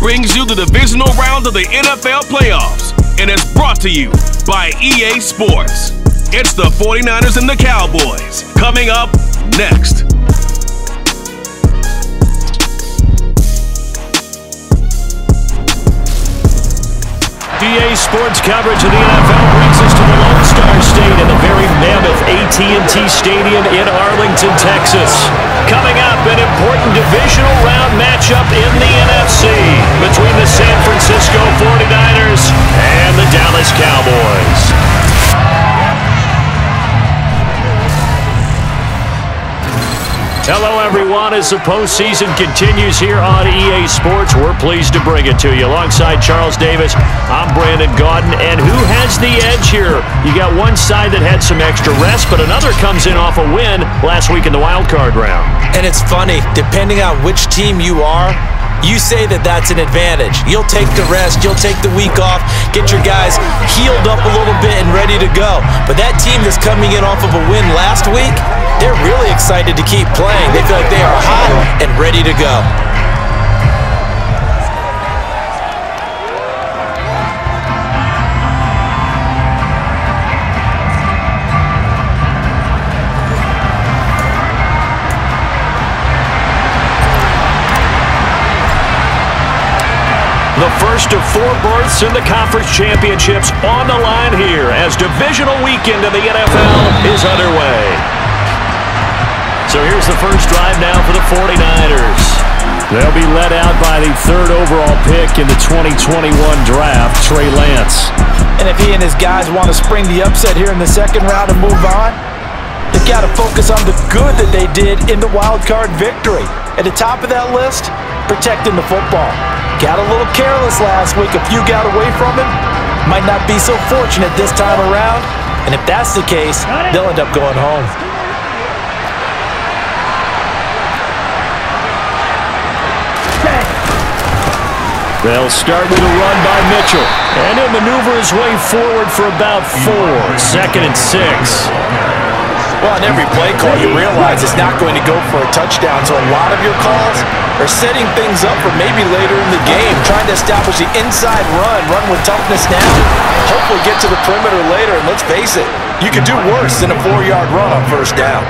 brings you the divisional round of the NFL playoffs and is brought to you by EA Sports. It's the 49ers and the Cowboys coming up next. EA Sports coverage of the NFL brings us to the Lone Star State in the very mammoth AT&T Stadium in Arlington, Texas. Coming up, an important divisional round matchup in the NFC between the San Francisco 49ers and the Dallas Cowboys. Hello, everyone. As the postseason continues here on EA Sports, we're pleased to bring it to you. Alongside Charles Davis, I'm Brandon Gaudin. And who has the edge here? You got one side that had some extra rest, but another comes in off a win last week in the wild card round. And it's funny, depending on which team you are, you say that that's an advantage. You'll take the rest, you'll take the week off, get your guys healed up a little bit and ready to go. But that team that's coming in off of a win last week, they're really excited to keep playing. They feel like they are hot and ready to go. The first of 4 berths in the conference championships on the line here as divisional weekend in the NFL is underway. So here's the first drive now for the 49ers. They'll be led out by the 3rd overall pick in the 2021 draft, Trey Lance. And if he and his guys want to spring the upset here in the 2nd round and move on, they've got to focus on the good that they did in the wild card victory. At the top of that list, protecting the football. Got a little careless last week. A few got away from him. Might not be so fortunate this time around. And if that's the case, they'll end up going home. They'll start with a run by Mitchell. And he'll maneuver his way forward for about 4. 2nd and 6. Well, in every play call, you realize it's not going to go for a touchdown. So a lot of your calls are setting things up for maybe later in the game, trying to establish the inside run with toughness now. Hopefully get to the perimeter later, and let's face it, you could do worse than a 4-yard run on 1st down.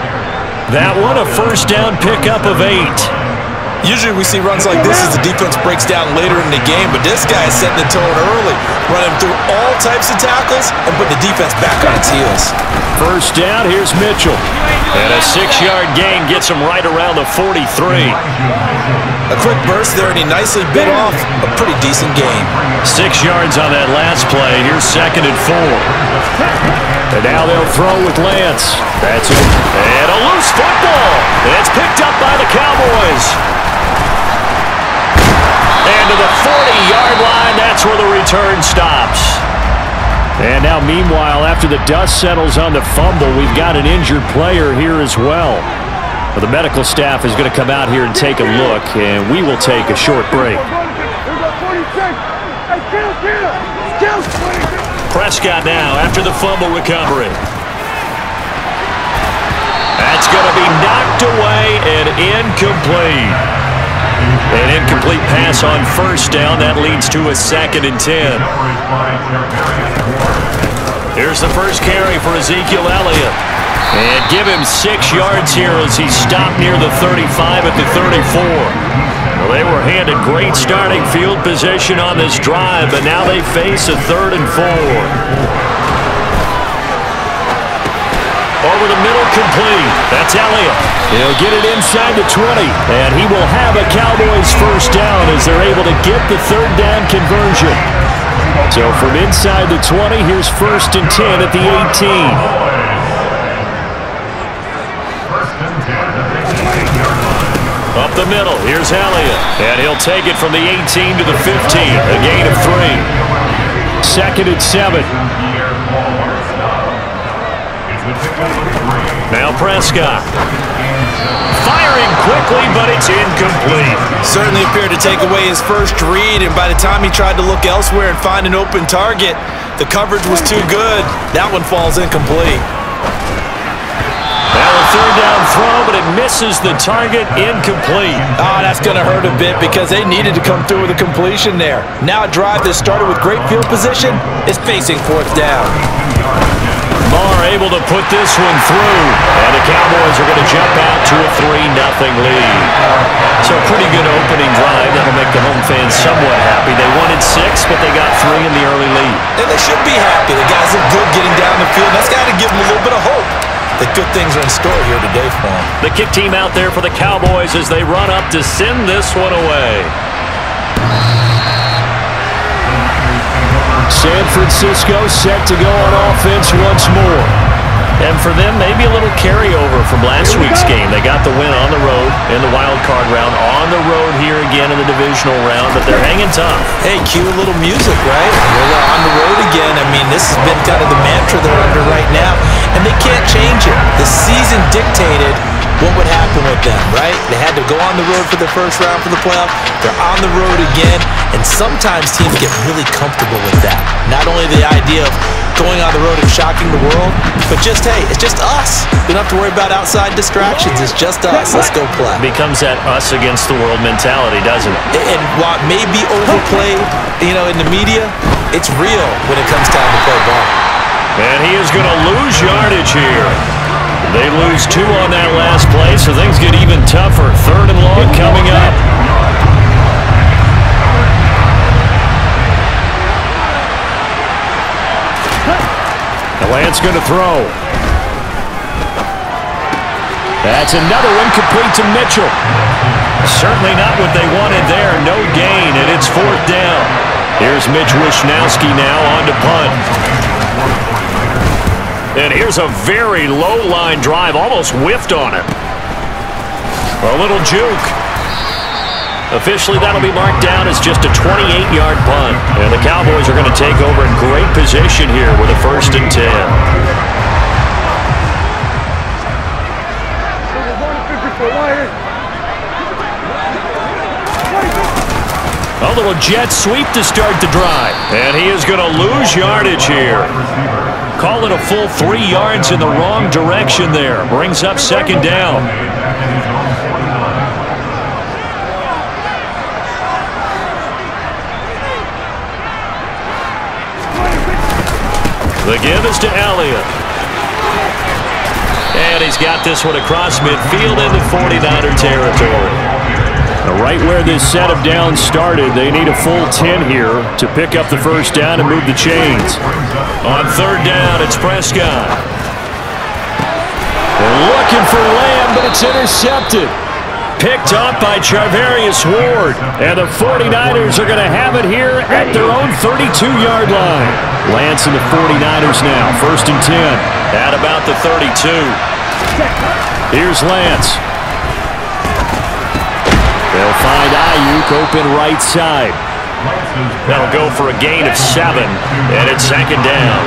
That one, a 1st down pickup of 8. Usually we see runs like this as the defense breaks down later in the game, but this guy is setting the tone early, running through all types of tackles and putting the defense back on its heels. 1st down, here's Mitchell. And a 6-yard gain gets him right around the 43. A quick burst there, and he nicely bit off a pretty decent gain. 6 yards on that last play. Here's 2nd and 4. And now they'll throw with Lance. That's it. And a loose football. It's picked up by the Cowboys. And to the 40-yard line, that's where the return stops. And now, meanwhile, after the dust settles on the fumble, we've got an injured player here as well. But the medical staff is going to come out here and take a look, and we will take a short break. Prescott now after the fumble recovery. That's going to be knocked away and incomplete. An incomplete pass on 1st down. That leads to a 2nd and 10. Here's the first carry for Ezekiel Elliott. And give him 6 yards here as he stopped near the 35 at the 34. Well, they were handed great starting field position on this drive, but now they face a 3rd and 4. Over the middle, complete. That's Elliott. He'll get it inside the 20, and he will have a Cowboys 1st down as they're able to get the 3rd down conversion. So from inside the 20, here's 1st and 10 at the 18. Up the middle, here's Elliott, and he'll take it from the 18 to the 15, a gain of 3. 2nd and 7. Now Prescott. Firing quickly, but it's incomplete. Certainly appeared to take away his first read, and by the time he tried to look elsewhere and find an open target, the coverage was too good. That one falls incomplete. Now a third down throw, but it misses the target, incomplete. Oh, that's going to hurt a bit because they needed to come through with a completion there. Now a drive that started with great field position is facing fourth down. Marr able to put this one through, and the Cowboys are going to jump out to a 3-0 lead. So a pretty good opening drive. That'll make the home fans somewhat happy. They wanted 6, but they got 3 in the early lead. And they should be happy. The guys look good getting down the field. That's got to give them a little bit of hope that good things are in store here today for them. The kick team out there for the Cowboys as they run up to send this one away. San Francisco set to go on offense once more. And for them, maybe a little carryover from last week's game. They got the win on the road in the wild card round, on the road here again in the divisional round, but they're hanging tough. Hey, cue a little music, right? We're on the road again. I mean, this has been kind of the mantra they're under right now, and they can't change it. The season dictated what would happen with them, right? They had to go on the road for the first round for the playoff. They're on the road again, and sometimes teams get really comfortable with that. Not only the idea of going on the road and shocking the world, but just, hey, it's just us. We don't have to worry about outside distractions. It's just us. Let's go play. Becomes that us against the world mentality, doesn't it? And while it may be overplayed, in the media, it's real when it comes time to play ball. And he is going to lose yardage here. They lose 2 on that last play, so things get even tougher. 3rd and long coming up. Lance going to throw. That's another one complete to Mitchell. Certainly not what they wanted there. No gain, and it's 4th down. Here's Mitch Wishnowsky now on to punt. And here's a very low-line drive, almost whiffed on it. A little juke. Officially, that'll be marked down as just a 28-yard punt. And the Cowboys are going to take over in great position here with a 1st and 10. A little jet sweep to start the drive. And he is going to lose yardage here. Call it a full 3 yards in the wrong direction there. Brings up 2nd down. The give is to Elliott. And he's got this one across midfield into 49er territory. Now right where this set of downs started, they need a full 10 here to pick up the 1st down and move the chains. On 3rd down, it's Prescott. They're looking for Lamb, but it's intercepted. Picked up by Charvarius Ward. And the 49ers are going to have it here at their own 32-yard line. Lance and the 49ers now, 1st and 10. At about the 32. Here's Lance. They'll find Ayuk open right side. That'll go for a gain of 7, and it's 2nd down.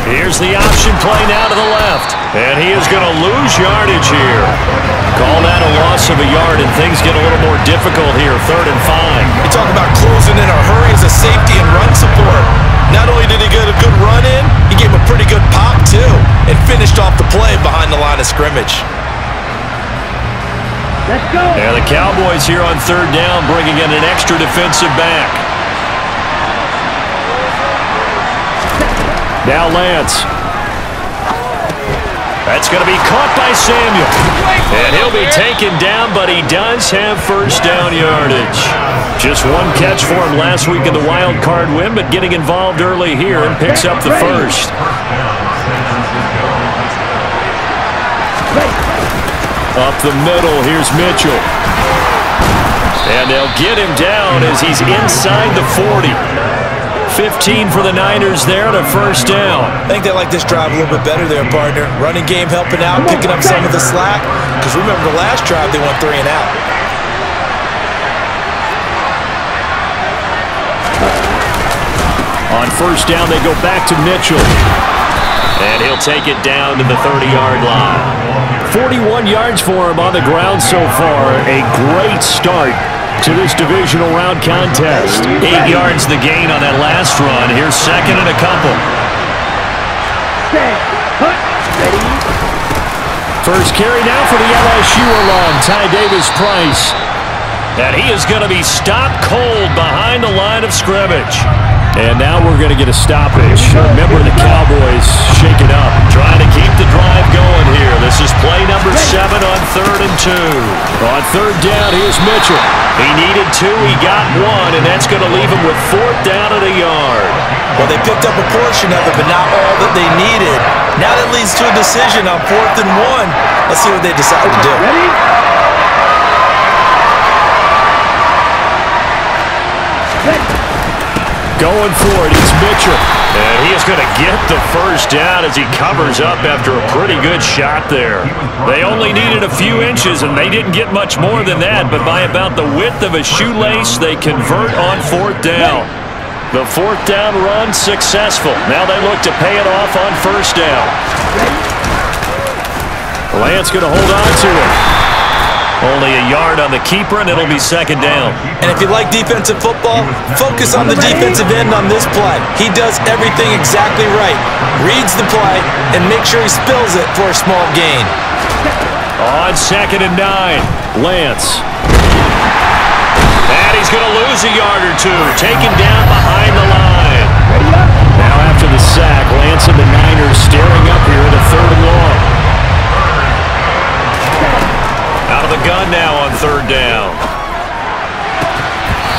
Here's the option play now to the left, and he is going to lose yardage here. Call that a loss of a yard, and things get a little more difficult here, 3rd and 5. You talk about closing in a hurry as a safety and run support. Not only did he get a good run in, he gave him a pretty good pop, too, and finished off the play behind the line of scrimmage. Let's go. And the Cowboys here on 3rd down, bringing in an extra defensive back. Now Lance. That's going to be caught by Samuel. And he'll be taken down, but he does have 1st down yardage. Just 1 catch for him last week in the wild card win, but getting involved early here and picks up the 1st. Up the middle, here's Mitchell. And they'll get him down as he's inside the 40. 15 for the Niners there and a 1st down. I think they like this drive a little bit better there, partner. Running game helping out, picking up some of the slack. Because remember the last drive, they went 3 and out. On 1st down, they go back to Mitchell. And he'll take it down to the 30-yard line. 41 yards for him on the ground so far. A great start to this divisional round contest. 8 yards the gain on that last run. Here's second and a couple. First carry now for the LSU alum, Ty Davis-Price. And he is going to be stopped cold behind the line of scrimmage. And now we're going to get a stoppage. Remember, the Cowboys shake it up, trying to keep the drive going here. This is play number 7 on 3rd and 2. On 3rd down, here's Mitchell. He needed 2, he got 1, and that's going to leave him with 4th down at a yard. Well, they picked up a portion of it, but not all that they needed. Now that leads to a decision on 4th and 1. Let's see what they decide to do. Going for it, it's Mitchell. And he is going to get the first down as he covers up after a pretty good shot there. They only needed a few inches, and they didn't get much more than that, but by about the width of a shoelace, they convert on 4th down. The 4th down run successful. Now they look to pay it off on 1st down. Lance going to hold on to it. Only a yard on the keeper, and it'll be 2nd down. And if you like defensive football, focus on the defensive end on this play. He does everything exactly right. Reads the play and makes sure he spills it for a small gain. On 2nd and 9, Lance. And he's going to lose a yard or 2, taken down behind the line. Now after the sack, Lance and the Niners staring up here at a 3rd and long. Out of the gun now on 3rd down.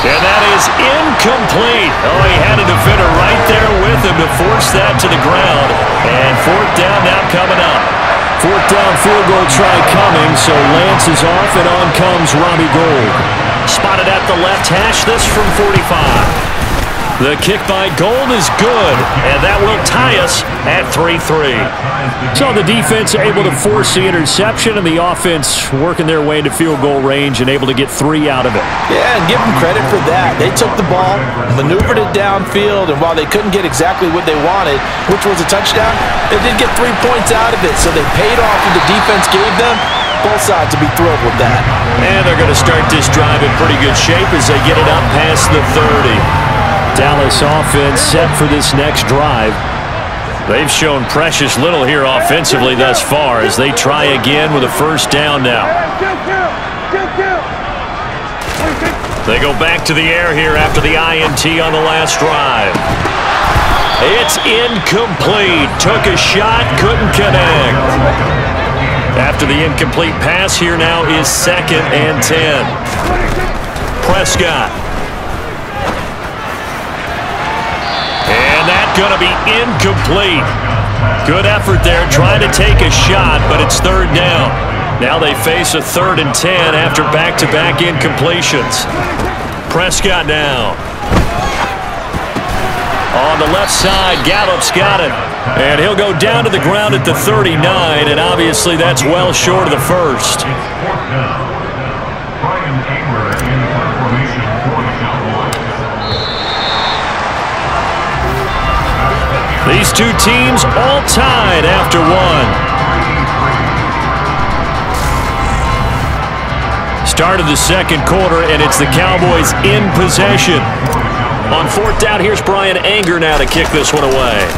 And that is incomplete. Oh, he had a defender right there with him to force that to the ground. And 4th down now coming up. 4th down field goal try coming, so Lance is off, and on comes Robbie Gould. Spotted at the left hash, this from 45. The kick by Gould is good, and that will tie us at 3-3. So the defense able to force the interception, and the offense working their way into field goal range and able to get 3 out of it. Yeah, and give them credit for that. They took the ball, maneuvered it downfield, and while they couldn't get exactly what they wanted, which was a touchdown, they did get 3 points out of it, so they paid off what the defense gave them. Both sides to be thrilled with that. And they're going to start this drive in pretty good shape as they get it up past the 30. Dallas offense set for this next drive. They've shown precious little here offensively thus far as they try again with a 1st down now. They go back to the air here after the INT on the last drive. It's incomplete. Took a shot, couldn't connect. After the incomplete pass, here now is 2nd and 10. Prescott. And that's going to be incomplete. Good effort there trying to take a shot, but it's 3rd down. Now they face a 3rd and 10 after back-to-back incompletions. Prescott now. On the left side, Gallup's got it. And he'll go down to the ground at the 39, and obviously that's well short of the 1st. These two teams all tied after 1. Start of the 2nd quarter, and it's the Cowboys in possession. On 4th down, here's Brian Anger now to kick this one away.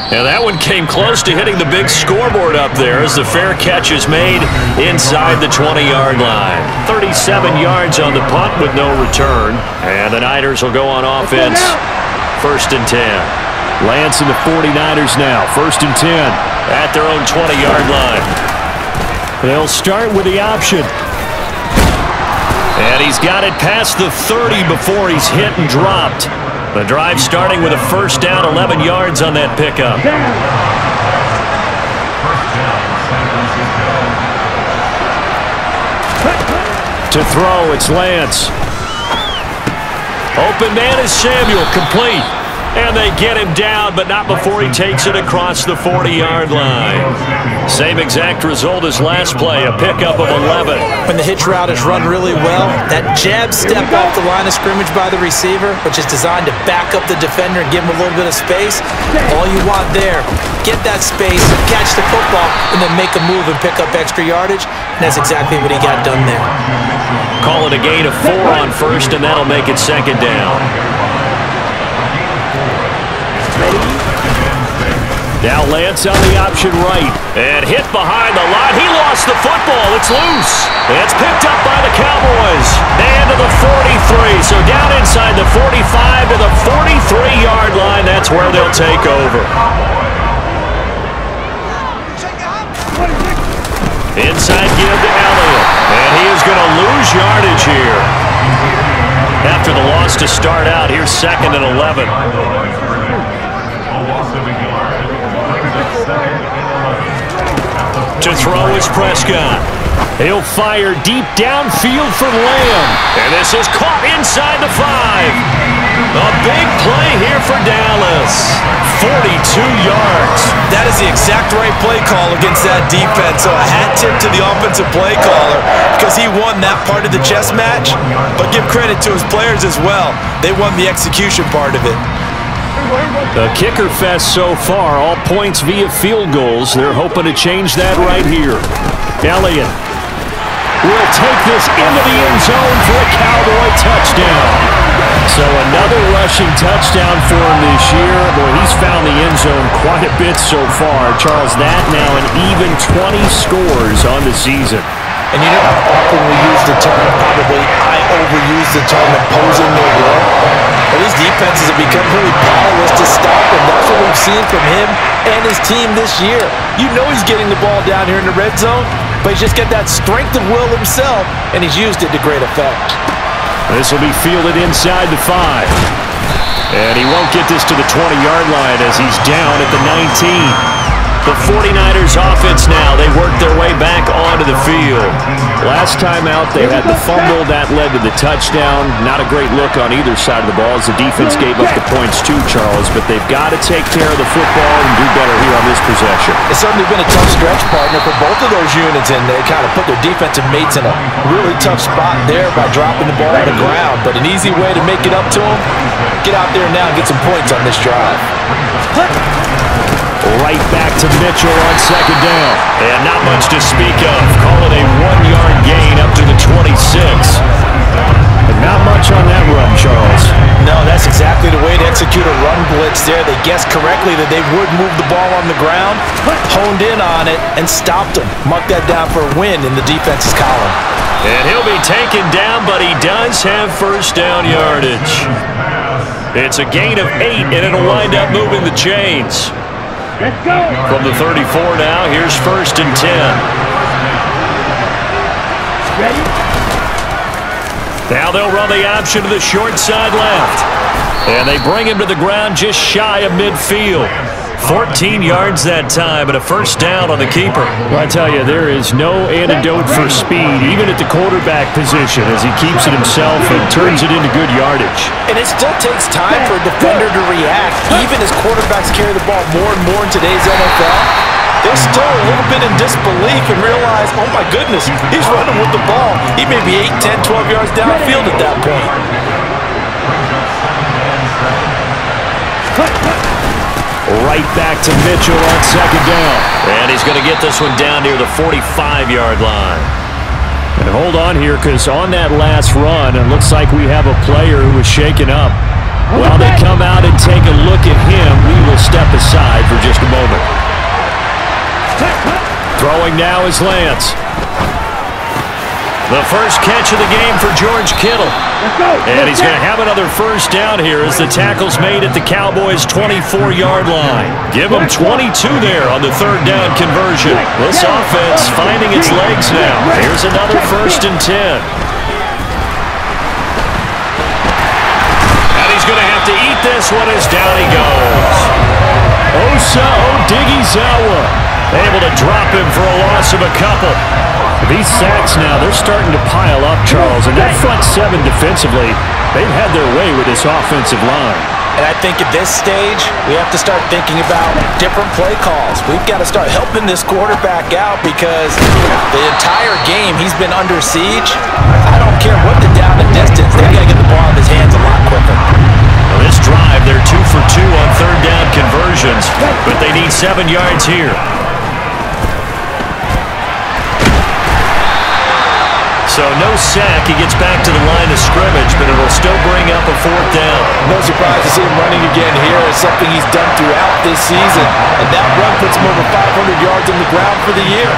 And that one came close to hitting the big scoreboard up there as the fair catch is made inside the 20-yard line. 37 yards on the punt with no return. And the Niners will go on offense. 1st and 10. Lance and the 49ers now. 1st and 10 at their own 20-yard line. They'll start with the option. And he's got it past the 30 before he's hit and dropped. The drive starting with a 1st down, 11 yards on that pickup. To throw, it's Lance. Open man is Samuel, complete. And they get him down, but not before he takes it across the 40-yard line. Same exact result as last play, a pickup of 11. When the hitch route is run really well, that jab step off the line of scrimmage by the receiver, which is designed to back up the defender and give him a little bit of space, all you want there, get that space, catch the football, and then make a move and pick up extra yardage, and that's exactly what he got done there. Call it a gain of 4 on first, and that'll make it second down. Now Lance on the option right, and hit behind the line. He lost the football. It's loose. It's picked up by the Cowboys. And to the 43. So down inside the 45 to the 43-yard line. That's where they'll take over. Inside give to Elliott. And he is going to lose yardage here. After the loss to start out, here's 2nd and 11. To throw is Prescott. He'll fire deep downfield for Lamb. And this is caught inside the 5. A big play here for Dallas. 42 yards. That is the exact right play call against that defense. So a hat tip to the offensive play caller because he won that part of the chess match. But give credit to his players as well. They won the execution part of it. The kicker fest so far, all points via field goals. They're hoping to change that right here. Elliott will take this into the end zone for a Cowboy touchdown. So another rushing touchdown for him this year. Boy, he's found the end zone quite a bit so far. Charles, that now an even 20 scores on the season. And you know how often we use the term, probably I overuse the term imposing their will. But these defenses have become really powerless to stop him. That's what we've seen from him and his team this year. You know he's getting the ball down here in the red zone, but he's just got that strength of will himself, and he's used it to great effect. This will be fielded inside the 5. And he won't get this to the 20-yard line as he's down at the 19. The 49ers offense now, they work their way back onto the field. Last time out, they had the fumble. That led to the touchdown. Not a great look on either side of the ball as the defense gave up the points too, Charles. But they've got to take care of the football and do better here on this possession. It's certainly been a tough stretch, partner, for both of those units, and they kind of put their defensive mates in a really tough spot there by dropping the ball on the ground. But an easy way to make it up to them, get out there now and get some points on this drive. Right back to Mitchell on second down. And not much to speak of. Call it a 1-yard gain up to the 26. But not much on that run, Charles. No, that's exactly the way to execute a run blitz there. They guessed correctly that they would move the ball on the ground, honed in on it, and stopped them. Mark that down for a win in the defense's column. And he'll be taken down, but he does have first down yardage. It's a gain of 8, and it'll wind up moving the chains. Let's go. From the 34 now, here's 1st and 10. Ready? Now they'll run the option to the short side left. And they bring him to the ground just shy of midfield. 14 yards that time, and a first down on the keeper. Well, I tell you, there is no antidote for speed, even at the quarterback position, as he keeps it himself and turns it into good yardage. And it still takes time for a defender to react, even as quarterbacks carry the ball more and more in today's NFL. They're still a little bit in disbelief and realize, oh my goodness, he's running with the ball. He may be 8, 10, 12 yards downfield at that point. Right back to Mitchell on second down. And he's going to get this one down near the 45-yard line. And hold on here, because on that last run, it looks like we have a player who is shaken up. While they come out and take a look at him, we will step aside for just a moment. Throwing now is Lance. The first catch of the game for George Kittle. And he's going to have another first down here as the tackle's made at the Cowboys' 24-yard line. Give them 22 there on the third down conversion. This offense finding its legs now. Here's another 1st and 10. And he's going to have to eat this one as down he goes. Osa Odighizuwa able to drop him for a loss of a couple. These sacks now, they're starting to pile up, Charles, and that front 7 defensively, they've had their way with this offensive line. And I think at this stage, we have to start thinking about different play calls. We've got to start helping this quarterback out because the entire game he's been under siege. I don't care what the down and distance, they got to get the ball in his hands a lot quicker. Well, this drive, they're 2 for 2 on third down conversions, but they need 7 yards here. So no sack. He gets back to the line of scrimmage, but it'll still bring up a 4th down. No surprise to see him running again here. It's something he's done throughout this season. And that run puts him over 500 yards on the ground for the year.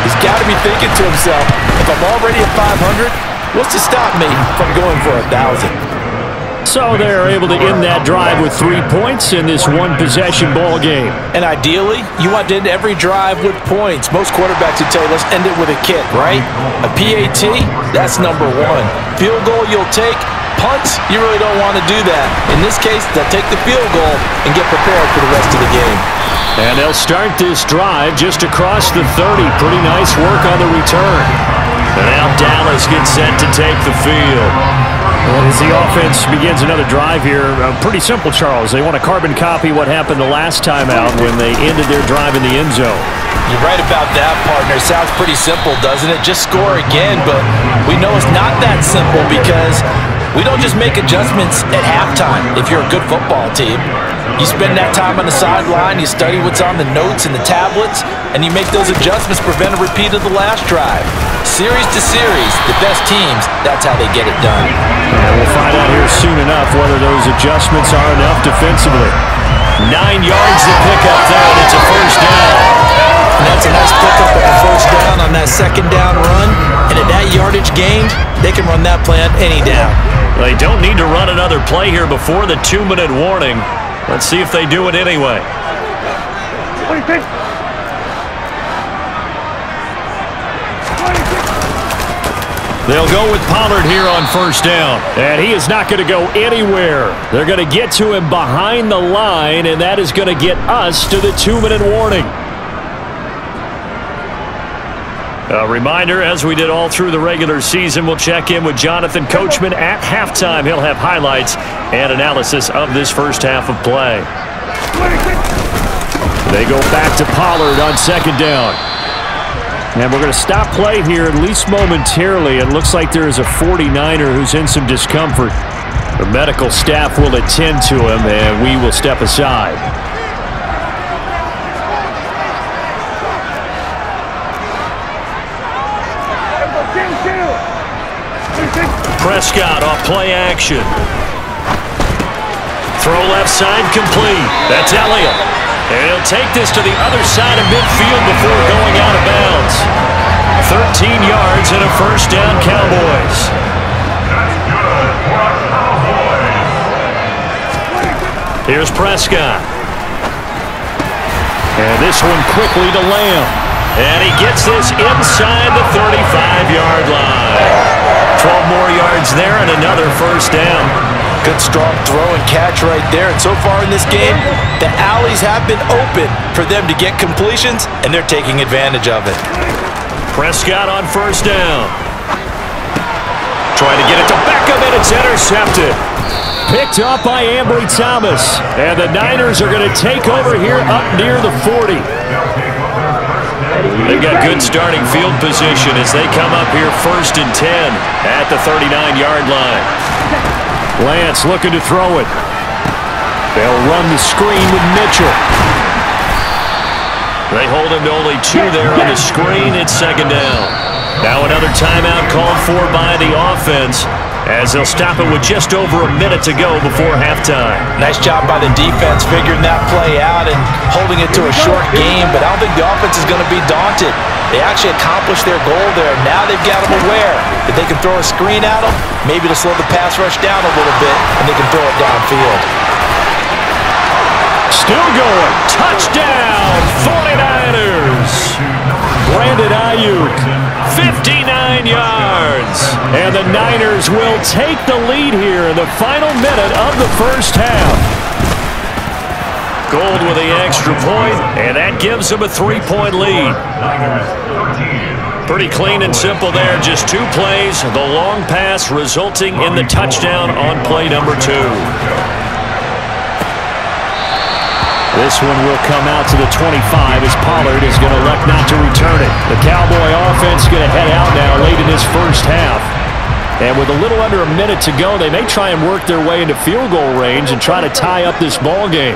He's got to be thinking to himself, if I'm already at 500, what's to stop me from going for 1,000? So they're able to end that drive with 3 points in this one-possession ball game. And ideally, you want to end every drive with points. Most quarterbacks would tell you, let's end it with a kick, right? A PAT, that's number 1. Field goal you'll take. Punts, you really don't want to do that. In this case, they'll take the field goal and get prepared for the rest of the game. And they'll start this drive just across the 30. Pretty nice work on the return. And now Dallas gets set to take the field. Well, as the offense begins another drive here, pretty simple, Charles. They want to carbon copy what happened the last time out when they ended their drive in the end zone. You're right about that, partner. Sounds pretty simple, doesn't it? Just score again, but we know it's not that simple because we don't just make adjustments at halftime if you're a good football team. You spend that time on the sideline, you study what's on the notes and the tablets, and you make those adjustments to prevent a repeat of the last drive. Series to series, the best teams, that's how they get it done. And we'll find out here soon enough whether those adjustments are enough defensively. 9 yards to pick up there, and it's a 1st down. And that's a nice pickup of a 1st down on that 2nd down run. And at that yardage gained, they can run that play on any down. They don't need to run another play here before the 2-minute warning. Let's see if they do it anyway. They'll go with Pollard here on 1st down. And he is not going to go anywhere. They're going to get to him behind the line, and that is going to get us to the 2-minute warning. A reminder, as we did all through the regular season, we'll check in with Jonathan Coachman at halftime. He'll have highlights and analysis of this first half of play. They go back to Pollard on 2nd down. And we're going to stop play here, at least momentarily. It looks like there is a 49er who's in some discomfort. The medical staff will attend to him, and we will step aside. Prescott off play action. Throw left side complete. That's Elliott. And he'll take this to the other side of midfield before going out of bounds. 13 yards and a 1st down, Cowboys. Here's Prescott. And this one quickly to Lamb. And he gets this inside the 35-yard line. 12 more yards there and another 1st down. Good strong throw and catch right there. And so far in this game, the alleys have been open for them to get completions, and they're taking advantage of it. Prescott on 1st down. Trying to get it to Beckham, and it's intercepted. Picked up by Ambry Thomas. And the Niners are going to take over here up near the 40. They've got good starting field position as they come up here 1st and 10 at the 39-yard line. Lance looking to throw it. They'll run the screen with Mitchell. They hold him to only 2 there on the screen. It's 2nd down. Now another timeout called for by the offense as they'll stop it with just over a minute to go before halftime. Nice job by the defense figuring that play out and holding it to a short game, but I don't think the offense is going to be daunted. They actually accomplished their goal there. Now they've got them aware that they can throw a screen at them, maybe to slow the pass rush down a little bit, and they can throw it downfield. Still going. Touchdown, 49ers. Brandon Ayuk, 59 yards. And the Niners will take the lead here in the final minute of the 1st half. Gold with the extra point, and that gives them a 3-point lead. Pretty clean and simple there. Just 2 plays. The long pass resulting in the touchdown on play number 2. This one will come out to the 25 as Pollard is going to elect not to return it. The Cowboy offense is going to head out now late in this first half. And with a little under a minute to go, they may try and work their way into field goal range and try to tie up this ball game.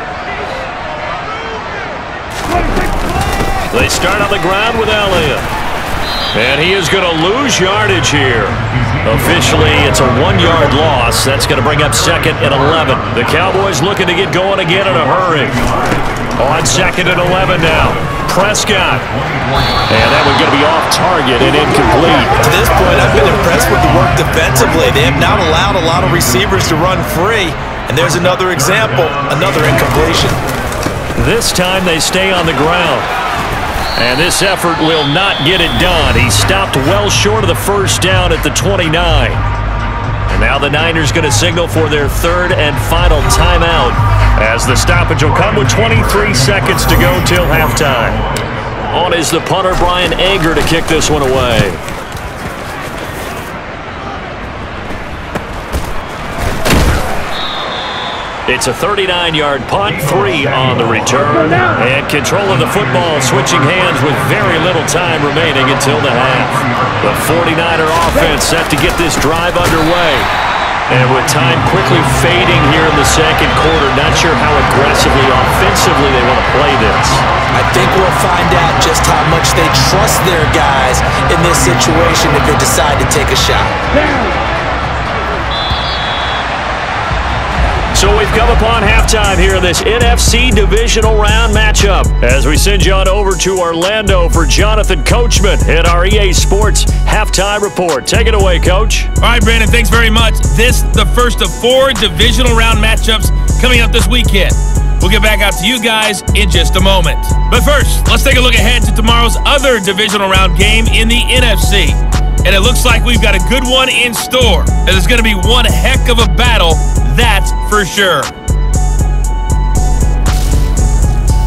They start on the ground with Elliott. And he is going to lose yardage here. Officially, it's a 1-yard loss. That's going to bring up 2nd and 11. The Cowboys looking to get going again in a hurry. On 2nd and 11 now. Prescott. And that one's going to be off target and incomplete. To this point, I've been impressed with the work defensively. They have not allowed a lot of receivers to run free. And there's another example, another incompletion. This time they stay on the ground. And this effort will not get it done. He stopped well short of the first down at the 29. And now the Niners going to signal for their 3rd and final timeout as the stoppage will come with 23 seconds to go till halftime. On is the punter, Brian Anger, to kick this one away. It's a 39-yard punt, 3 on the return. And control of the football switching hands with very little time remaining until the half. The 49er offense set to get this drive underway. And with time quickly fading here in the second quarter, not sure how aggressively, offensively they want to play this. I think we'll find out just how much they trust their guys in this situation if they decide to take a shot. So we've come upon halftime here in this NFC divisional round matchup as we send you on over to Orlando for Jonathan Coachman in our EA Sports Halftime Report. Take it away, Coach. All right, Brandon, thanks very much. This the first of 4 divisional round matchups coming up this weekend. We'll get back out to you guys in just a moment. But first, let's take a look ahead to tomorrow's other divisional round game in the NFC. And it looks like we've got a good one in store. And it's going to be one heck of a battle, that's for sure.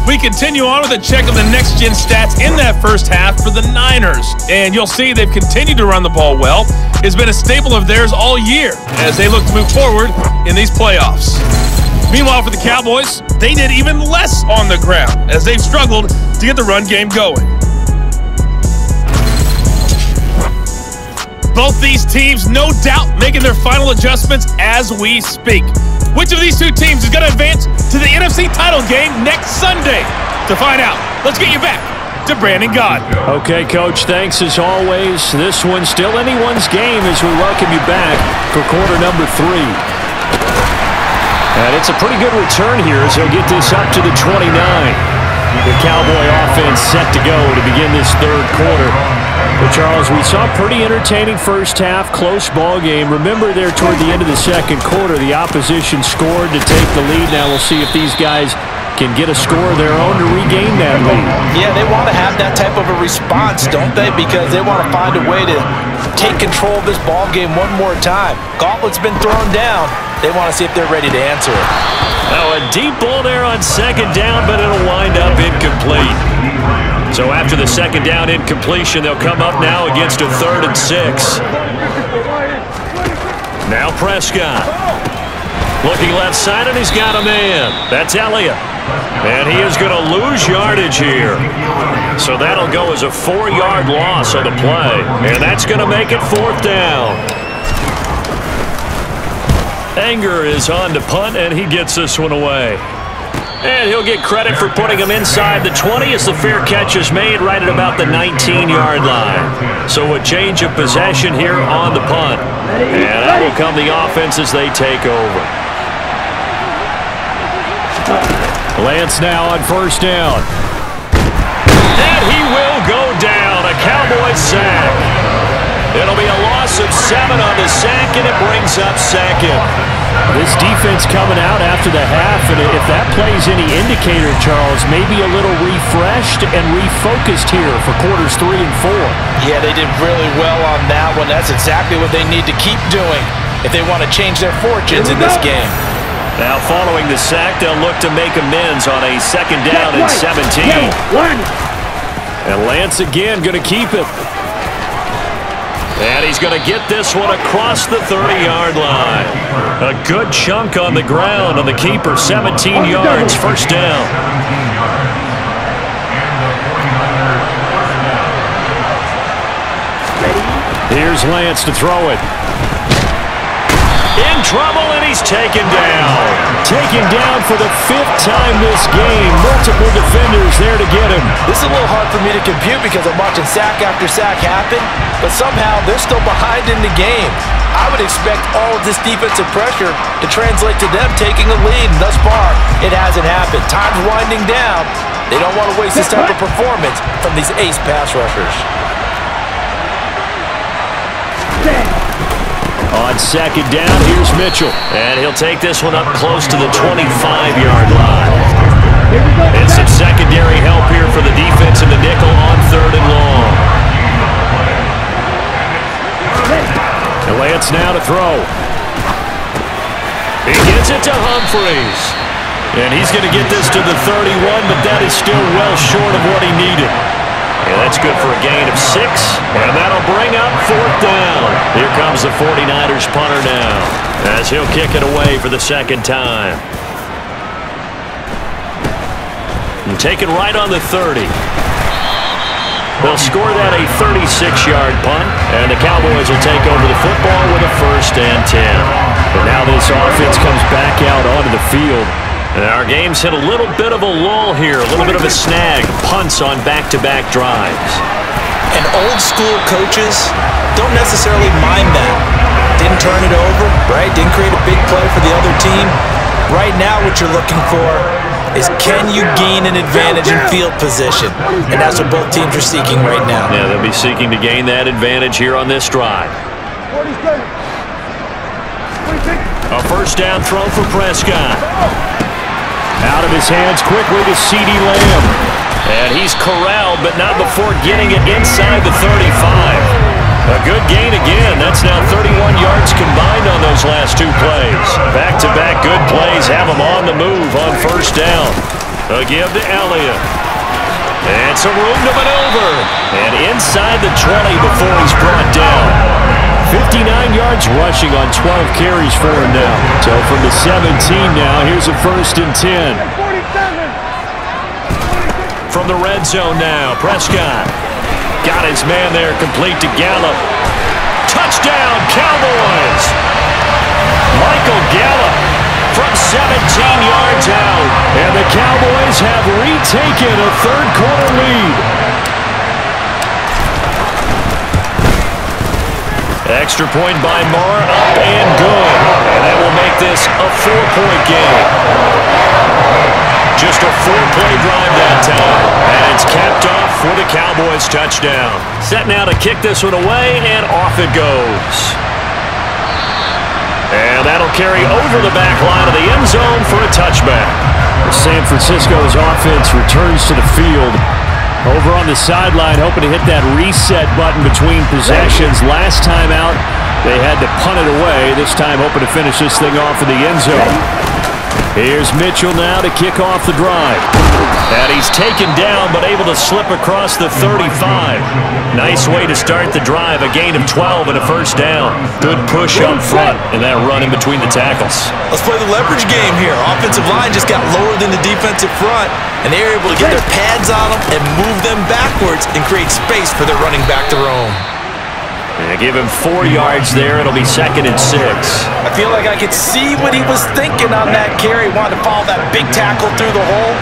We continue on with a check of the next-gen stats in that first half for the Niners. And you'll see they've continued to run the ball well. It's been a staple of theirs all year as they look to move forward in these playoffs. Meanwhile, for the Cowboys, they did even less on the ground as they've struggled to get the run game going. Both these teams, no doubt, making their final adjustments as we speak. Which of these two teams is going to advance to the NFC title game next Sunday? To find out, let's get you back to Brandon Gaudin. Okay, Coach, thanks as always. This one's still anyone's game as we welcome you back for quarter number 3. And it's a pretty good return here as they'll get this up to the 29. The Cowboy offense set to go to begin this third quarter. Well, Charles, we saw a pretty entertaining first half, close ball game. Remember there toward the end of the second quarter, the opposition scored to take the lead. Now we'll see if these guys can get a score of their own to regain that lead. Yeah, they want to have that type of a response, don't they? Because they want to find a way to take control of this ball game one more time. Gauntlet's been thrown down. They want to see if they're ready to answer it. Now a deep ball there on second down, but it'll wind up incomplete. So after the second down incompletion, they'll come up now against a 3rd and 6. Now Prescott. Looking left side, and he's got a man. That's Elliott. And he is going to lose yardage here. So that'll go as a 4-yard loss on the play. And that's going to make it 4th down. Anger is on to punt, and he gets this one away. And he'll get credit for putting him inside the 20 as the fair catch is made right at about the 19-yard line. So a change of possession here on the punt. And that will come the offense as they take over. Lance now on first down. And he will go down. A Cowboy sack. It'll be a loss of 7 on the sack, and it brings up 2nd. This defense coming out after the half, and if that plays any indicator, Charles, maybe a little refreshed and refocused here for quarters 3 and 4. Yeah, they did really well on that one. That's exactly what they need to keep doing if they want to change their fortunes in this game. Now following the sack, they'll look to make amends on a 2nd down and 17. And Lance again going to keep it. And he's going to get this one across the 30-yard line. A good chunk on the ground on the keeper. 17 yards, first down. Here's Lance to throw it. In trouble, and he's taken down. Taken down for the 5th time this game. Multiple defenders there to get him. This is a little hard for me to compute because I'm watching sack after sack happen, but somehow they're still behind in the game. I would expect all of this defensive pressure to translate to them taking a lead, and thus far, it hasn't happened. Time's winding down. They don't want to waste this type of performance from these ace pass rushers. On second down, here's Mitchell. And he'll take this one up close to the 25-yard line. And some secondary help here for the defense in the nickel on 3rd and long. And Lance now to throw. He gets it to Humphreys. And he's going to get this to the 31, but that is still well short of what he needed. Yeah, that's good for a gain of 6, and that'll bring up 4th down. Here comes the 49ers punter now, as he'll kick it away for the 2nd time. And take it right on the 30. They'll score that a 36-yard punt, and the Cowboys will take over the football with a 1st and 10. And now this offense comes back out onto the field. And our game's hit a little bit of a lull here, a little bit of a snag. Punts on back-to-back drives. And old-school coaches don't necessarily mind that. Didn't turn it over, right? Didn't create a big play for the other team. Right now what you're looking for is can you gain an advantage in field position? And that's what both teams are seeking right now. Yeah, they'll be seeking to gain that advantage here on this drive. A 1st down throw for Prescott. Out of his hands quickly to CeeDee Lamb. And he's corralled, but not before getting it inside the 35. A good gain again. That's now 31 yards combined on those last 2 plays. Back-to-back good plays have him on the move on 1st down. A give to Elliott. And some room to maneuver. And inside the 20 before he's brought down. 59 yards rushing on 12 carries for him now. So from the 17 now, here's a 1st and 10. From the red zone now, Prescott. Got his man there, complete to Gallup. Touchdown, Cowboys! Michael Gallup from 17 yards out. And the Cowboys have retaken a 3rd-quarter lead. Extra point by Marr, up and good. And that will make this a 4-point game. Just a 4-play drive that time. And it's capped off for the Cowboys touchdown. Set now to kick this one away, and off it goes. And that'll carry over the back line of the end zone for a touchback. San Francisco's offense returns to the field. Over on the sideline, hoping to hit that reset button between possessions. Last time out, they had to punt it away. This time, hoping to finish this thing off in the end zone. Here's Mitchell now to kick off the drive. And he's taken down, but able to slip across the 35. Nice way to start the drive. A gain of 12 and a 1st down. Good push up front, and that run in between the tackles. Let's play the leverage game here. Offensive line just got lower than the defensive front, and they were able to get their pads on them and move them backwards and create space for their running back to roam. And give him 4 yards there. It'll be 2nd and 6. I feel like I could see what he was thinking on that carry. Wanted to follow that big tackle through the hole.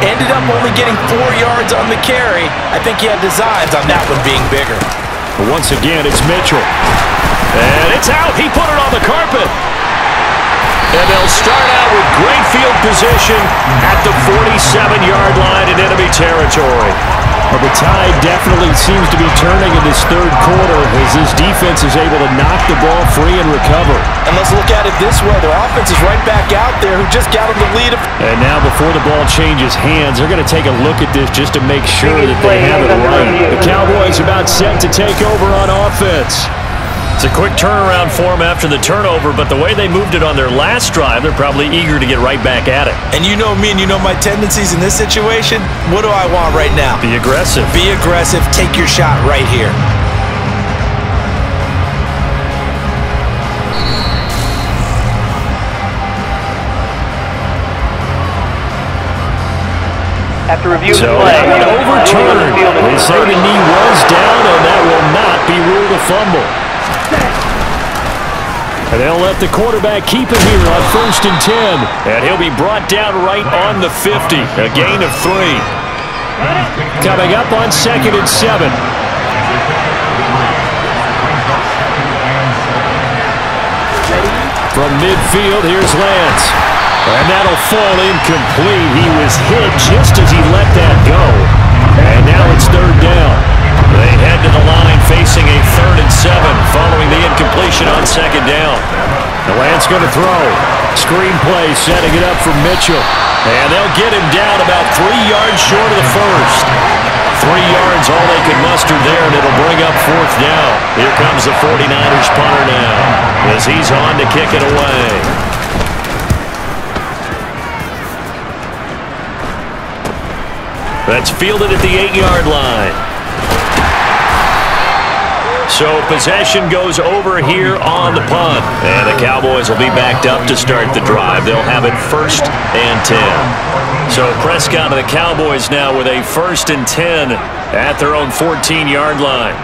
Ended up only getting 4 yards on the carry. I think he had designs on that one being bigger. But once again, it's Mitchell. And it's out. He put it on the carpet. And they'll start out with great field position at the 47-yard line in enemy territory. Well, the tide definitely seems to be turning in this 3rd quarter as this defense is able to knock the ball free and recover. And let's look at it this way. Their offense is right back out there who just got them the lead. And now before the ball changes hands, they're going to take a look at this just to make sure that they have it right. The Cowboys about set to take over on offense. It's a quick turnaround for them after the turnover, but the way they moved it on their last drive, they're probably eager to get right back at it. And you know me and you know my tendencies in this situation. What do I want right now? Be aggressive. Be aggressive. Take your shot right here. After review So play, that one overturned. They say the knee was down, and that will not be ruled a fumble. And they'll let the quarterback keep it here on 1st and 10. And he'll be brought down right on the 50. A gain of 3. Coming up on 2nd and 7. From midfield, here's Lance. And that'll fall incomplete. He was hit just as he let that go. And now it's 3rd down. They head to the line facing a 3rd and 7 following the incompletion on 2nd down. The Lance going to throw. Screen play setting it up for Mitchell. And they'll get him down about 3 yards short of the first. 3 yards all they could muster there, and it'll bring up 4th down. Here comes the 49ers punter now as he's on to kick it away. That's fielded at the 8-yard line. So possession goes over here on the punt. And the Cowboys will be backed up to start the drive. They'll have it 1st and 10. So Prescott and the Cowboys now with a 1st and 10 at their own 14-yard line.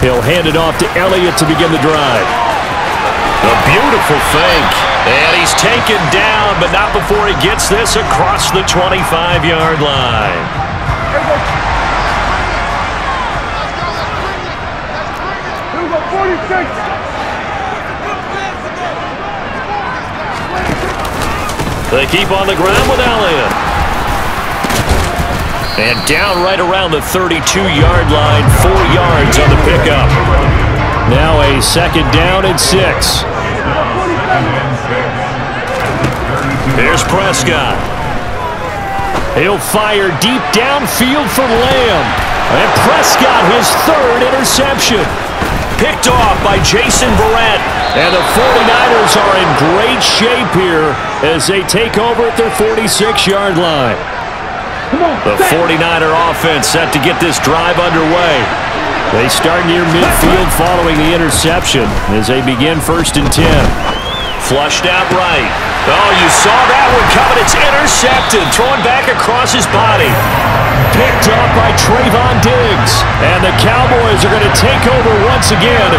He'll hand it off to Elliott to begin the drive. A beautiful fake. And he's taken down, but not before he gets this across the 25-yard line. They keep on the ground with Elliott. And down right around the 32-yard line, 4 yards on the pickup. Now a 2nd down and 6. Here's Prescott. He'll fire deep downfield for Lamb. And Prescott, his 3rd interception. Picked off by Jason Verrett. And the 49ers are in great shape here as they take over at their 46-yard line. The 49er offense set to get this drive underway. They start near midfield following the interception as they begin 1st and 10. Flushed out right. Oh, you saw that one coming. It's intercepted. Thrown back across his body. Picked up by Trayvon Diggs. And the Cowboys are going to take over once again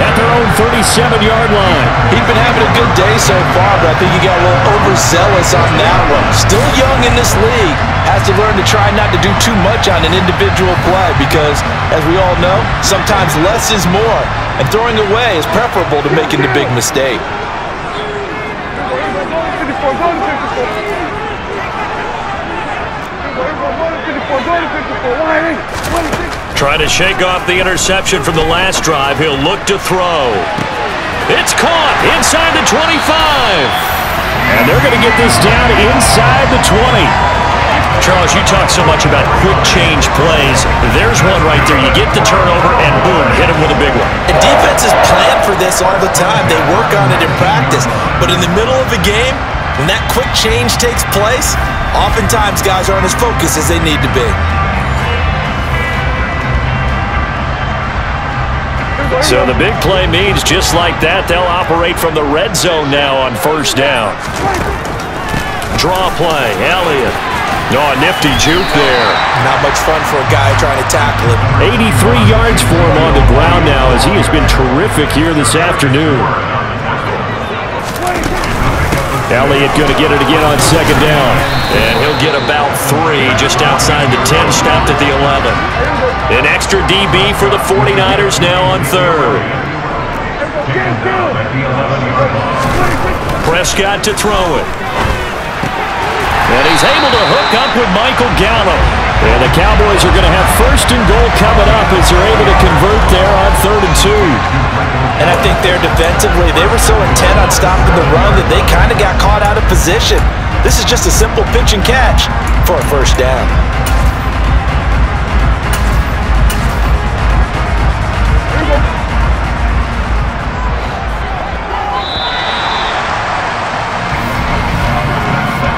at their own 37-yard line. He's been having a good day so far, but I think he got a little overzealous on that one. Still young in this league. Has to learn to try not to do too much on an individual play because, as we all know, sometimes less is more. And throwing away is preferable to making the big mistake. Trying to shake off the interception from the last drive. He'll look to throw. It's caught inside the 25. And they're going to get this down inside the 20. Charles, you talk so much about quick change plays. There's one right there. You get the turnover and boom, hit him with a big one. And defenses plan for this all the time. They work on it in practice. But in the middle of a game, when that quick change takes place, oftentimes guys aren't as focused as they need to be. So the big play means just like that, they'll operate from the red zone now on 1st down. Draw play, Elliott. No, a nifty juke there. Not much fun for a guy trying to tackle it. 83 yards for him on the ground now as he has been terrific here this afternoon. Elliott going to get it again on 2nd down. And he'll get about 3 just outside the 10, stopped at the 11. An extra DB for the 49ers now on 3rd. Prescott to throw it. And he's able to hook up with Michael Gallup. And the Cowboys are going to have 1st and goal coming up as they're able to convert there on 3rd and 2. And I think there defensively, they were so intent on stopping the run that they kind of got caught out of position. This is just a simple pitch and catch for a 1st down.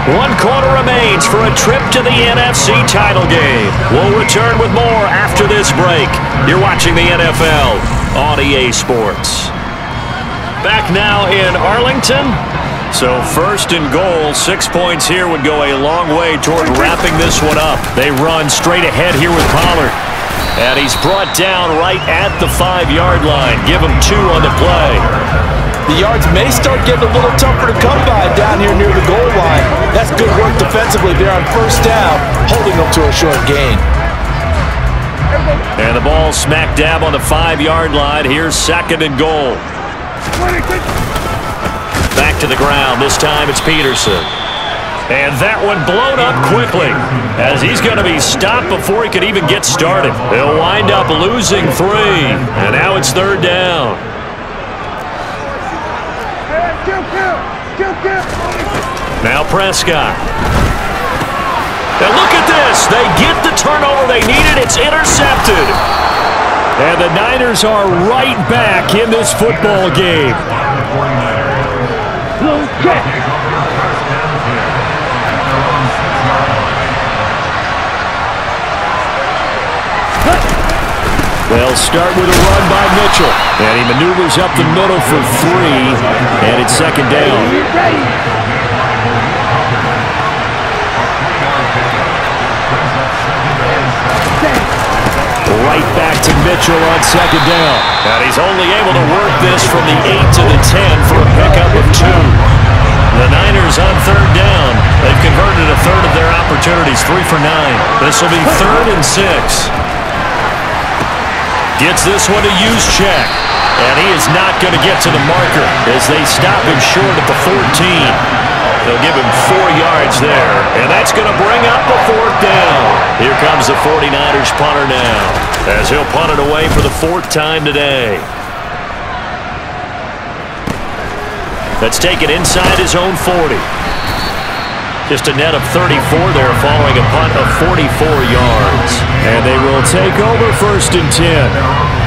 One quarter remains for a trip to the NFC title game. We'll return with more after this break. You're watching the NFL on EA Sports. Back now in Arlington. So first and goal, 6 points here would go a long way toward wrapping this one up. They run straight ahead here with Pollard. And he's brought down right at the 5-yard line. Give him 2 on the play. The yards may start getting a little tougher to come by down here near the goal line. That's good work defensively there on first down, holding them to a short gain. And the ball smack dab on the 5-yard line. Here's second and goal. Back to the ground. This time it's Peterson. And that one blown up quickly as he's going to be stopped before he could even get started. They'll wind up losing 3. And now it's third down. Now Prescott. And look at this. They get the turnover they needed. It's intercepted. And the Niners are right back in this football game. They'll start with a run by Mitchell. And he maneuvers up the middle for 3. And it's second down. Right back to Mitchell on second down. And he's only able to work this from the 8 to the 10 for a pickup of 2. The Niners on third down. They've converted a third of their opportunities, 3 for 9. This will be 3rd and 6. Gets this one to Juszczyk. And he is not going to get to the marker as they stop him short at the 14. They'll give him 4 yards there. And that's going to bring up the 4th down. Here comes the 49ers punter now as he'll punt it away for the 4th time today. That's taken inside his own 40. Just a net of 34 there following a punt of 44 yards. And they will take over 1st and 10.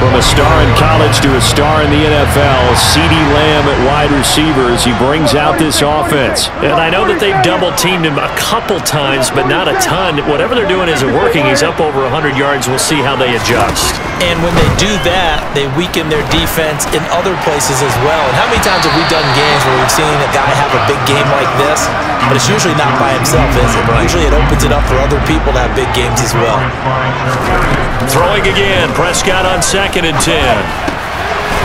From a star in college to a star in the NFL, CeeDee Lamb at wide receiver as he brings out this offense. And I know that they've double-teamed him a couple times, but not a ton. Whatever they're doing isn't working. He's up over 100 yards. We'll see how they adjust. And when they do that, they weaken their defense in other places as well. And how many times have we done games where we've seen a guy have a big game like this? But it's usually not by himself, is it? Right. Usually it opens it up for other people to have big games as well. Throwing again, Prescott on 2nd and 10.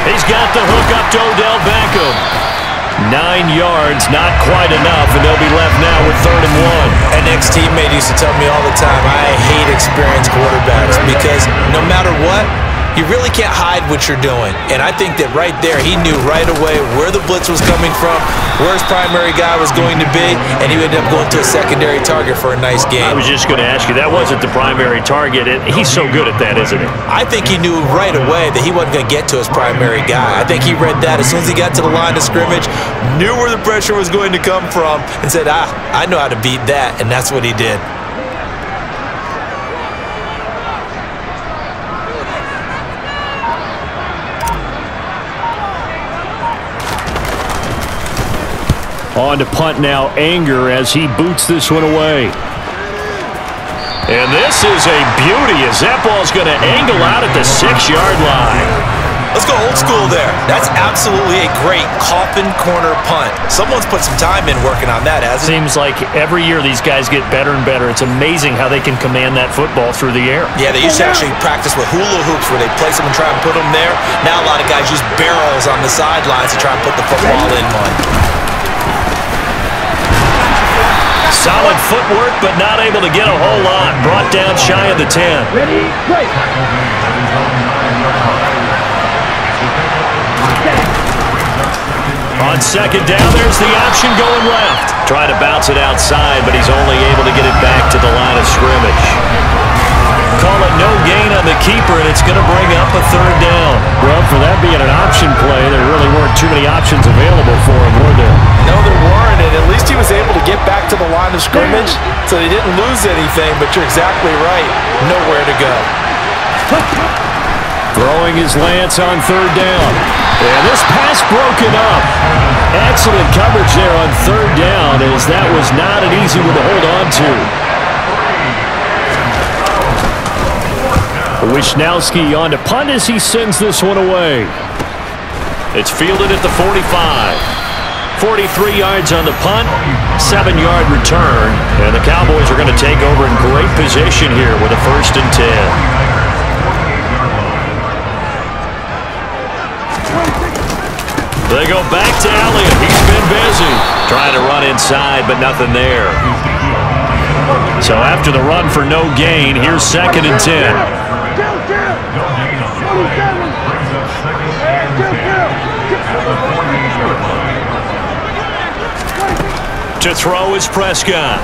He's got the hook up to Odell Beckham. 9 yards, not quite enough, and they'll be left now with 3rd and 1. An ex-teammate used to tell me all the time, I hate experienced quarterbacks because no matter what, you really can't hide what you're doing. And I think that right there, he knew right away where the blitz was coming from, where his primary guy was going to be, and he ended up going to a secondary target for a nice game. I was just going to ask you, that wasn't the primary target. He's so good at that, isn't he? I think he knew right away that he wasn't going to get to his primary guy. I think he read that as soon as he got to the line of scrimmage, knew where the pressure was going to come from, and said, I know how to beat that, and that's what he did. On to punt now, Anger as he boots this one away. And this is a beauty as that ball's going to angle out at the 6-yard line. Let's go old school there. That's absolutely a great coffin corner punt. Someone's put some time in working on that, hasn't it? Seems like every year these guys get better and better. It's amazing how they can command that football through the air. Yeah, they used to actually practice with hula hoops where they place them and try and put them there. Now a lot of guys use barrels on the sidelines to try and put the football in one. Solid footwork, but not able to get a whole lot. Brought down shy of the 10. Ready, play. On second down, there's the option going left. Trying to bounce it outside, but he's only able to get it back to the line of scrimmage. Call it no gain on the keeper, and it's going to bring up a 3rd down. Well, for that being an option play, there really weren't too many options available for him, were there? No, there weren't, and at least he was able to get back to the line of scrimmage, so they didn't lose anything, but you're exactly right. Nowhere to go. Throwing his Lance on 3rd down. And this pass broken up. Excellent coverage there on 3rd down, as that was not an easy one to hold on to. Wishnowski on to punt as he sends this one away. It's fielded at the 45. 43 yards on the punt, 7-yard return, and the Cowboys are going to take over in great position here with a 1st and 10. They go back to Elliott. He's been busy trying to run inside, but nothing there. So after the run for no gain, here's 2nd and 10. To throw is Prescott.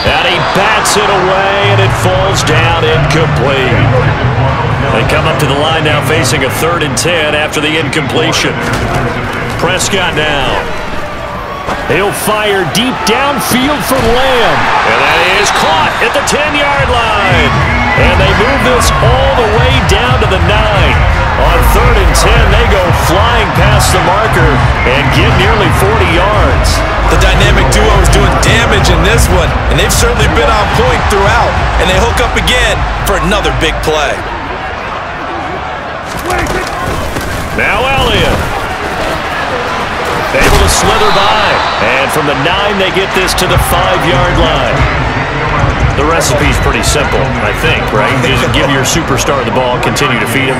And he bats it away, and it falls down incomplete. They come up to the line now facing a 3rd and 10 after the incompletion. Prescott now. He'll fire deep downfield for Lamb. And that is caught at the 10-yard line. And they move this all the way down to the 9. On 3rd and 10, they go flying past the marker and get nearly 40 yards. The dynamic duo is doing damage in this one, and they've certainly been on point throughout. And they hook up again for another big play. Now Elliott. Able to slither by. And from the 9, they get this to the 5-yard line. The recipe's pretty simple, I think, right? Just give your superstar the ball, continue to feed him.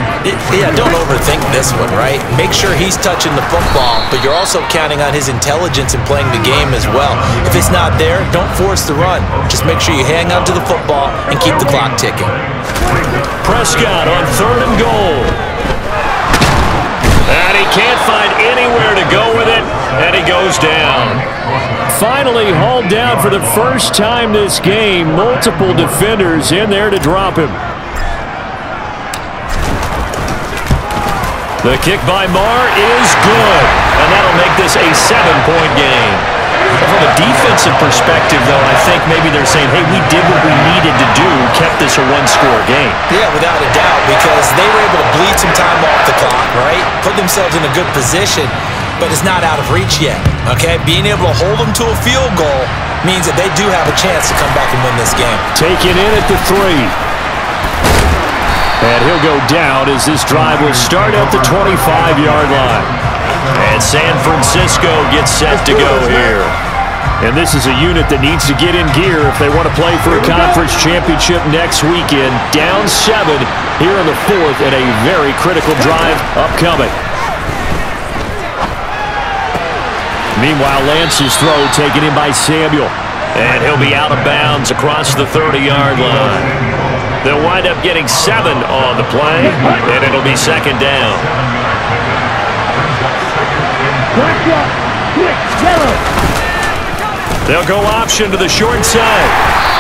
Yeah, don't overthink this one, right? Make sure he's touching the football, but you're also counting on his intelligence in playing the game as well. If it's not there, don't force the run. Just make sure you hang on to the football and keep the clock ticking. Prescott on 3rd and goal. And he can't find anywhere to go with it, and he goes down. Finally hauled down for the first time this game. Multiple defenders in there to drop him. The kick by Marr is good, and that'll make this a 7-point game. From a defensive perspective, though, I think maybe they're saying, hey, we did what we needed to do, kept this a 1-score game. Yeah, without a doubt, because they were able to bleed some time off the clock, right? Put themselves in a good position, but it's not out of reach yet, okay? Being able to hold them to a field goal means that they do have a chance to come back and win this game. Taken in at the 3. And he'll go down as this drive will start at the 25-yard line. And San Francisco gets set to go here. And this is a unit that needs to get in gear if they want to play for a conference championship next weekend. Down 7 here in the 4th, and a very critical drive upcoming. Meanwhile, Lance's throw taken in by Samuel. And he'll be out of bounds across the 30-yard line. They'll wind up getting 7 on the play, and it'll be 2nd down. They'll go option to the short side,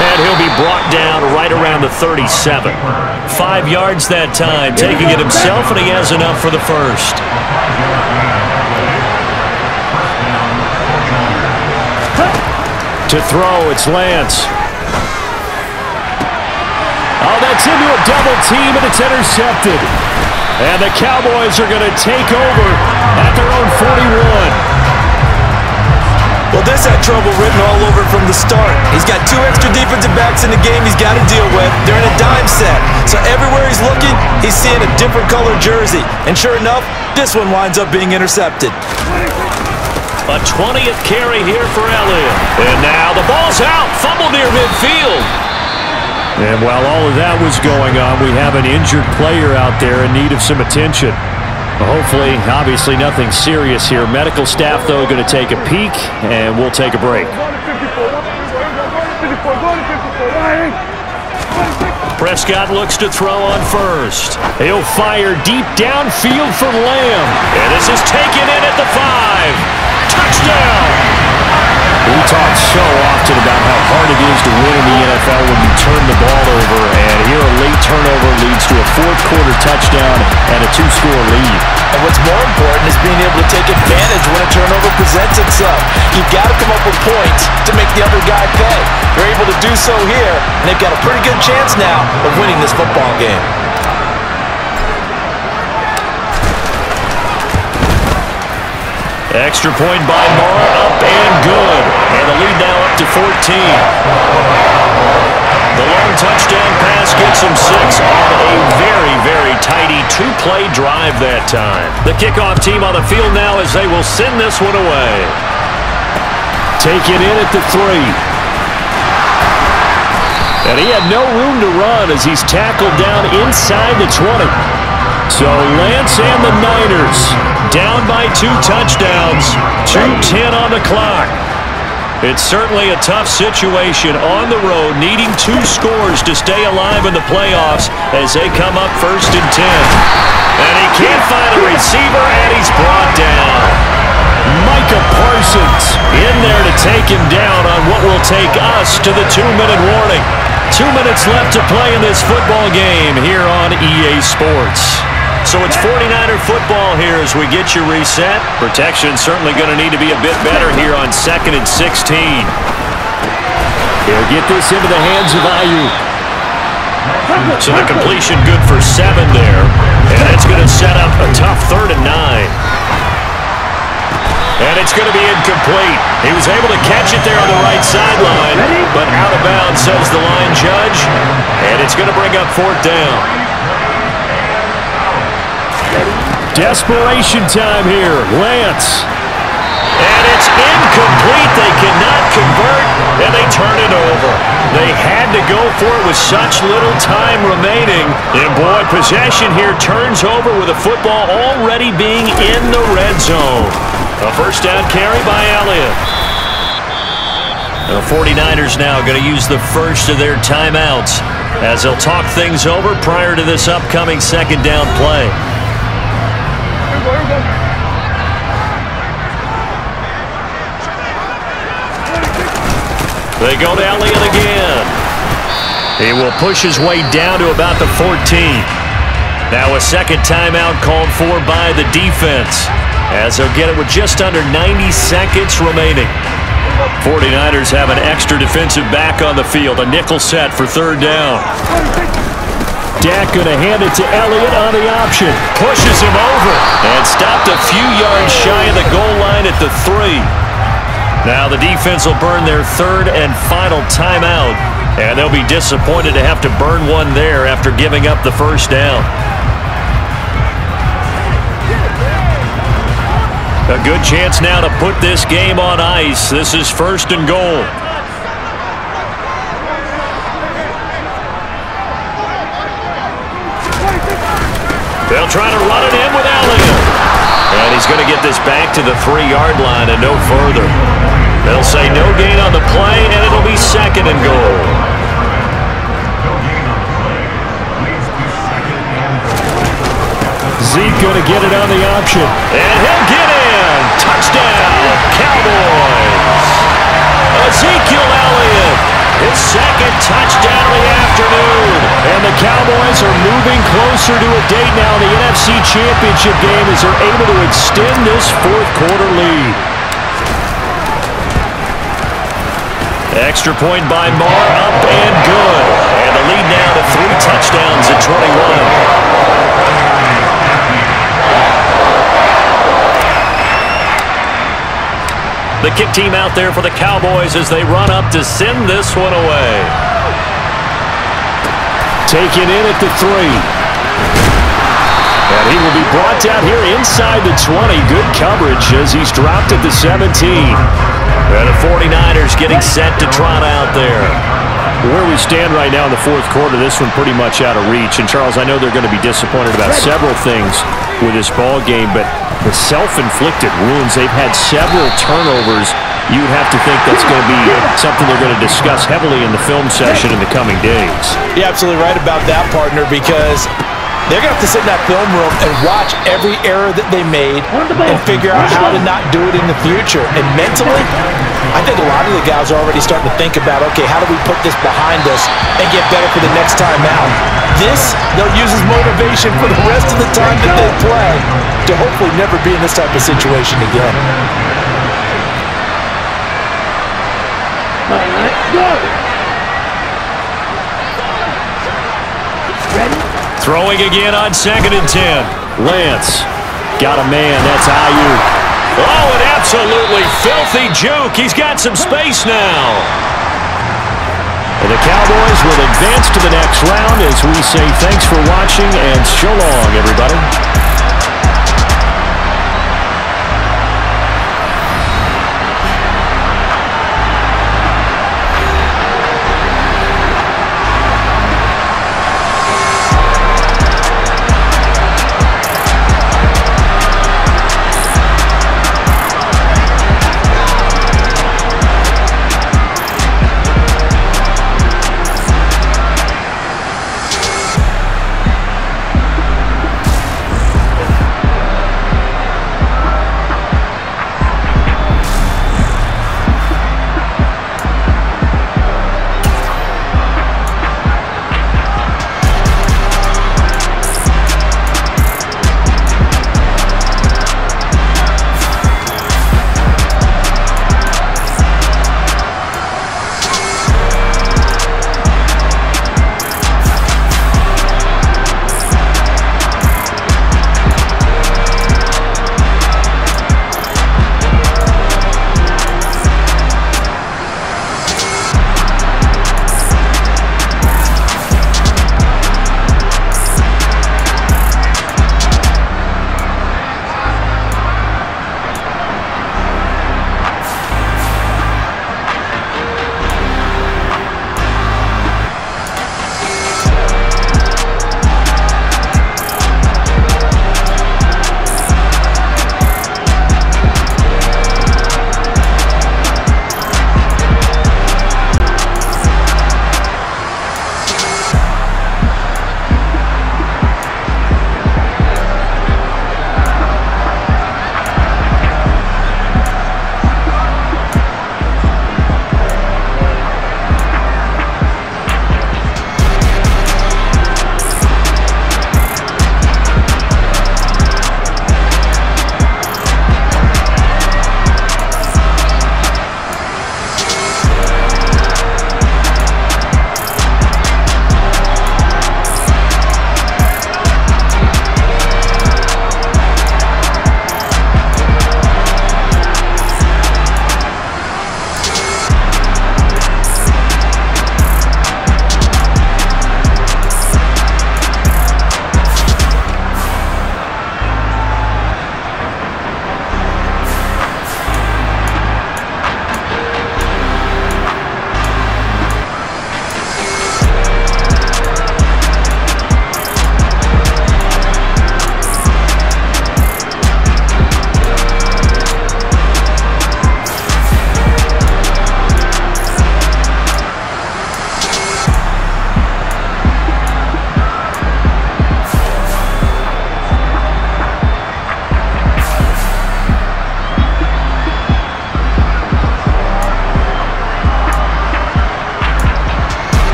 and he'll be brought down right around the 37. 5 yards that time, taking it himself, and he has enough for the 1st. To throw, it's Lance. Oh, that's into a double team, and it's intercepted. And the Cowboys are going to take over at their own 41. Well, this had trouble written all over from the start. He's got 2 extra defensive backs in the game he's got to deal with. They're in a dime set. So everywhere he's looking, he's seeing a different colored jersey. And sure enough, this one winds up being intercepted. A 20th carry here for Elliott. And now the ball's out. Fumble near midfield. And while all of that was going on, we have an injured player out there in need of some attention. Hopefully, obviously nothing serious here. Medical staff, though, going to take a peek, and we'll take a break. Prescott looks to throw on 1st. He'll fire deep downfield for Lamb. And this is taken in at the 5. Touchdown! We talk so often about how hard it is to win in the NFL when you turn the ball over, and here a late turnover leads to a 4th-quarter touchdown and a 2-score lead. And what's more important is being able to take advantage when a turnover presents itself. You've got to come up with points to make the other guy pay. They're able to do so here, and they've got a pretty good chance now of winning this football game. Extra point by Marr, up and good. And the lead now up to 14. The long touchdown pass gets him 6 on a very, very tidy 2-play drive that time. The kickoff team on the field now as they will send this one away. Taken in at the 3. And he had no room to run as he's tackled down inside the 20. So Lance and the Niners down by 2 touchdowns, 2:10 on the clock. It's certainly a tough situation on the road, needing 2 scores to stay alive in the playoffs as they come up 1st and 10. And he can't find a receiver, and he's brought down. Micah Parsons in there to take him down on what will take us to the 2-minute warning. 2 minutes left to play in this football game here on EA Sports. So it's 49er football here as we get you reset. Protection certainly going to need to be a bit better here on 2nd and 16. He'll get this into the hands of Ayuk. So the completion good for 7 there. And it's going to set up a tough 3rd and 9. And it's going to be incomplete. He was able to catch it there on the right sideline, but out of bounds, says the line judge. And it's going to bring up 4th down. Desperation time here. Lance. And it's incomplete. They cannot convert, and they turn it over. They had to go for it with such little time remaining. And boy, possession here turns over with the football already being in the red zone. A 1st down carry by Elliott. The 49ers now going to use the first of their timeouts as they'll talk things over prior to this upcoming 2nd down play. They go to Elliott again. He will push his way down to about the 14. Now a 2nd timeout called for by the defense as they'll get it with just under 90 seconds remaining. 49ers have an extra defensive back on the field. A nickel set for 3rd down. Dak going to hand it to Elliott on the option. Pushes him over and stopped a few yards shy of the goal line at the 3. Now the defense will burn their 3rd and final timeout, and they'll be disappointed to have to burn one there after giving up the 1st down. A good chance now to put this game on ice. This is 1st and goal. They'll try to run it in with Elliott. And he's going to get this back to the 3-yard line and no further. They'll say no gain on the play, and it'll be 2nd and goal. Zeke going to get it on the option. And he'll get in. Touchdown, Cowboys. Ezekiel Elliott, his 2nd touchdown of the afternoon. And the Cowboys are moving closer to a date now in the NFC Championship game as they're able to extend this 4th quarter lead. Extra point by Marr, up and good. And the lead now to 3 touchdowns at 21. The kick team out there for the Cowboys as they run up to send this one away. Taken in at the 3. And he will be brought down here inside the 20. Good coverage as he's dropped at the 17. And the 49ers getting set to trot out there. Where we stand right now in the 4th quarter, this one pretty much out of reach. And, Charles, I know they're going to be disappointed about several things with this ball game, but the self-inflicted wounds, they've had several turnovers. You would have to think that's going to be something they're going to discuss heavily in the film session in the coming days. You're absolutely right about that, partner, because they're going to have to sit in that film room and watch every error that they made and figure out how to not do it in the future. And mentally, I think a lot of the guys are already starting to think about, okay, how do we put this behind us and get better for the next time out? This, they'll use as motivation for the rest of the time that they play to hopefully never be in this type of situation again. All right, go! Ready? Throwing again on 2nd and 10. Lance got a man. That's Ayuk. Oh, an absolutely filthy juke. He's got some space now. And the Cowboys will advance to the next round as we say thanks for watching and so long, everybody.